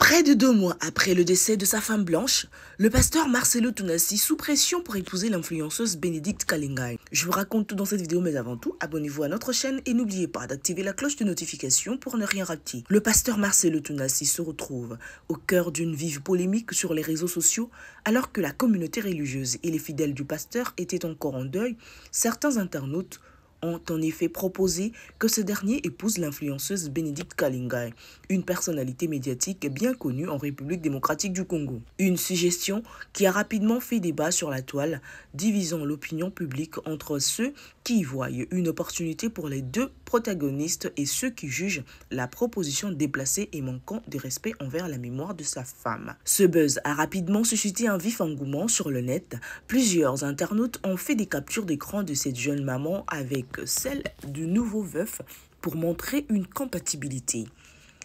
Près de 2 mois après le décès de sa femme blanche, le pasteur Marcelo Tounassi sous pression pour épouser l'influenceuse Bénédicte Kalingai. Je vous raconte tout dans cette vidéo, mais avant tout, abonnez-vous à notre chaîne et n'oubliez pas d'activer la cloche de notification pour ne rien rater. Le pasteur Marcelo Tounassi se retrouve au cœur d'une vive polémique sur les réseaux sociaux. Alors que la communauté religieuse et les fidèles du pasteur étaient encore en deuil, certains internautes ont en effet proposé que ce dernier épouse l'influenceuse Bénédicte Kalingai, une personnalité médiatique bien connue en République démocratique du Congo. Une suggestion qui a rapidement fait débat sur la toile, divisant l'opinion publique entre ceux qui y voient une opportunité pour les deux protagonistes et ceux qui jugent la proposition déplacée et manquant de respect envers la mémoire de sa femme. Ce buzz a rapidement suscité un vif engouement sur le net. Plusieurs internautes ont fait des captures d'écran de cette jeune maman avec celle du nouveau veuf pour montrer une compatibilité.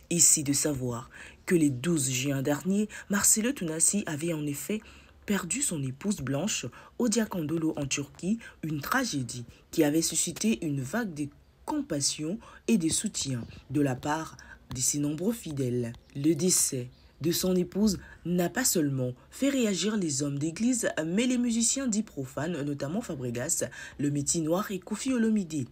Ici de savoir que le 12 juin dernier, Marcelo Tounassi avait en effet perdu son épouse blanche au Diakondolo en Turquie, une tragédie qui avait suscité une vague de compassion et de soutien de la part de ses nombreux fidèles. Le décès de son épouse n'a pas seulement fait réagir les hommes d'église, mais les musiciens dits profanes, notamment Fabregas, le Métis Noir et Koffi Olomide.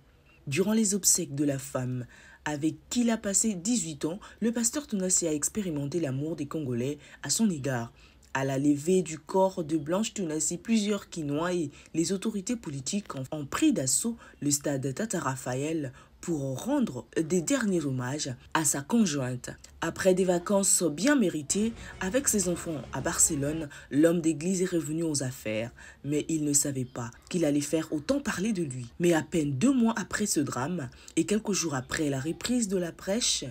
Durant les obsèques de la femme, avec qui il a passé 18 ans, le pasteur Tounassi a expérimenté l'amour des Congolais à son égard. À la levée du corps de Blanche Tounassi, plusieurs Kinois et les autorités politiques ont pris d'assaut le stade Tata Raphaël pour rendre des derniers hommages à sa conjointe. Après des vacances bien méritées avec ses enfants à Barcelone, l'homme d'église est revenu aux affaires. Mais il ne savait pas qu'il allait faire autant parler de lui. Mais à peine 2 mois après ce drame et quelques jours après la reprise de la prêche,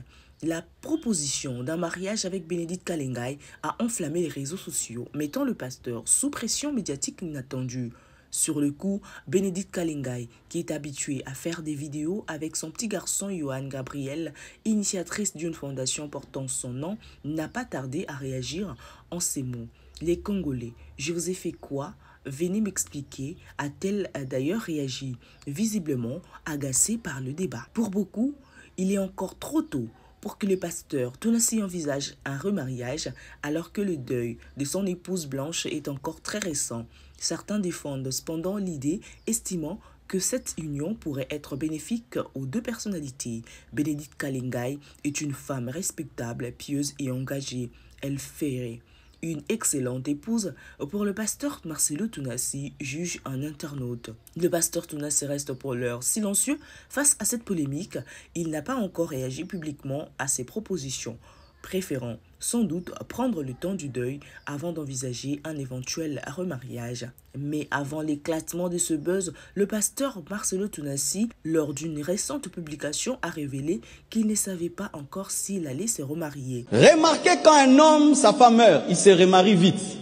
la proposition d'un mariage avec Bénédicte Kalingai a enflammé les réseaux sociaux, mettant le pasteur sous pression médiatique inattendue. Sur le coup, Bénédicte Kalingai, qui est habituée à faire des vidéos avec son petit garçon Johan Gabriel, initiatrice d'une fondation portant son nom, n'a pas tardé à réagir en ces mots. « Les Congolais, je vous ai fait quoi ? Venez m'expliquer », a-t-elle d'ailleurs réagi, visiblement agacée par le débat. Pour beaucoup, il est encore trop tôt pour que le pasteur Tounassi envisage un remariage alors que le deuil de son épouse blanche est encore très récent. Certains défendent cependant l'idée, estimant que cette union pourrait être bénéfique aux deux personnalités. Bénédicte Kalingai est une femme respectable, pieuse et engagée. Elle ferait une excellente épouse pour le pasteur Marcelo Tounassi, juge un internaute. Le pasteur Tounassi reste pour l'heure silencieux face à cette polémique. Il n'a pas encore réagi publiquement à ces propositions, préférant sans doute prendre le temps du deuil avant d'envisager un éventuel remariage. Mais avant l'éclatement de ce buzz, le pasteur Marcelo Tounassi, lors d'une récente publication, a révélé qu'il ne savait pas encore s'il allait se remarier. Remarquez, quand un homme, sa femme meurt, il se remarie vite.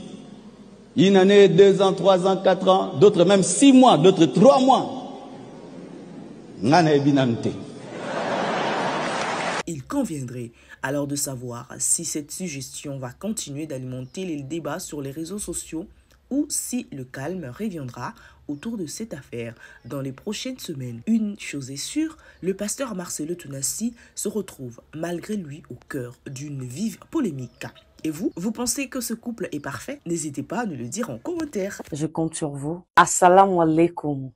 Une année, 2 ans, 3 ans, 4 ans, d'autres même 6 mois, d'autres 3 mois. Il conviendrait alors de savoir si cette suggestion va continuer d'alimenter les débats sur les réseaux sociaux ou si le calme reviendra autour de cette affaire dans les prochaines semaines. Une chose est sûre, le pasteur Marcelo Tounassi se retrouve malgré lui au cœur d'une vive polémique. Et vous pensez que ce couple est parfait? N'hésitez pas à nous le dire en commentaire. Je compte sur vous. Assalamu alaikum.